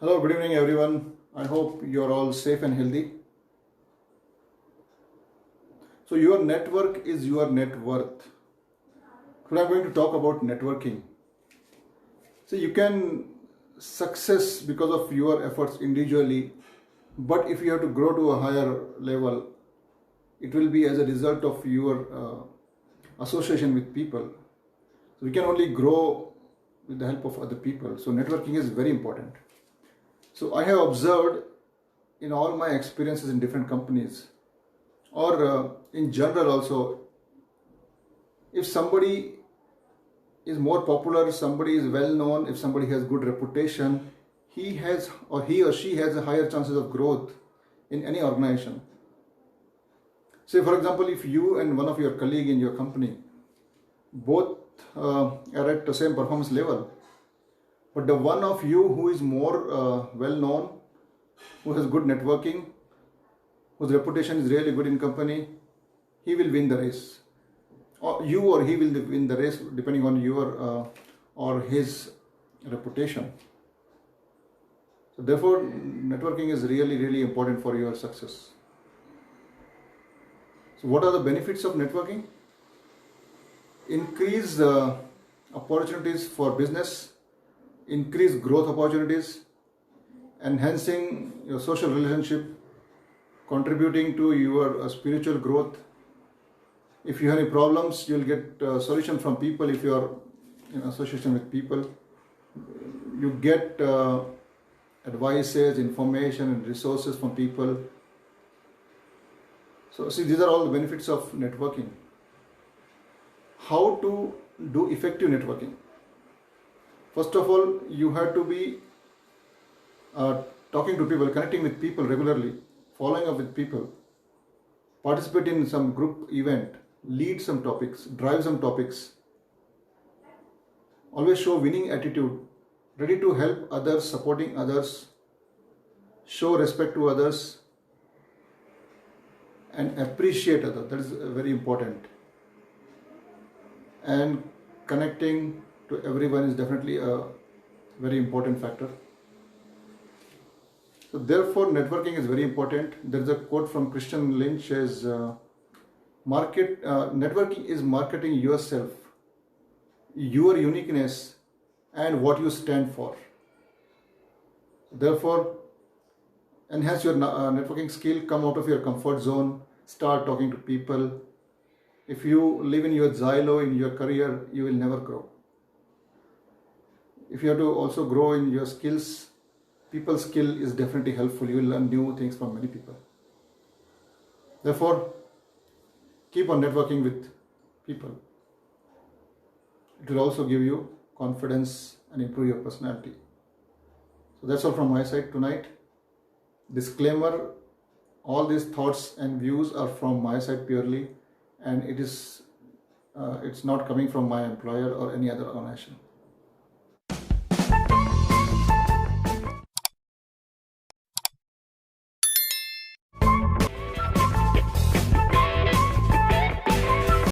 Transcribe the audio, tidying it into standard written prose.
Hello, good evening, everyone. I hope you're all safe and healthy. So, your network is your net worth. Today, I'm going to talk about networking. So, you can success because of your efforts individually, but if you have to grow to a higher level, it will be as a result of your association with people. So, we can only grow with the help of other people. So, networking is very important. So, I have observed in all my experiences in different companies or in general also, if somebody is more popular, somebody is well known, if somebody has good reputation, he or she has a higher chances of growth in any organization. Say for example, if you and one of your colleague in your company both are at the same performance level, but the one of you who is more well known, who has good networking, whose reputation is really good in company, he will win the race. Or you or he will win the race depending on your or his reputation. So therefore, networking is really important for your success. So what are the benefits of networking? Increase opportunities for business, increase growth opportunities, enhancing your social relationship, contributing to your spiritual growth. If you have any problems, you'll get solution from people. If you are in association with people, you get advices, information and resources from people. So see, these are all the benefits of networking. How to do effective networking? First of all, you have to be talking to people, connecting with people regularly, following up with people, participate in some group event, lead some topics, drive some topics. Always show winning attitude, ready to help others, supporting others, show respect to others, and appreciate others. That is very important. And connecting to everyone is definitely a very important factor. So therefore, networking is very important. There is a quote from Christian Lynch as networking is marketing yourself, your uniqueness, and what you stand for. Therefore, enhance your networking skill, come out of your comfort zone, start talking to people. If you live in your silo in your career, you will never grow. If you have to also grow in your skills, people's skill is definitely helpful. You will learn new things from many people. Therefore, keep on networking with people. It will also give you confidence and improve your personality. So that's all from my side tonight. Disclaimer, all these thoughts and views are from my side purely, and it's not coming from my employer or any other organization.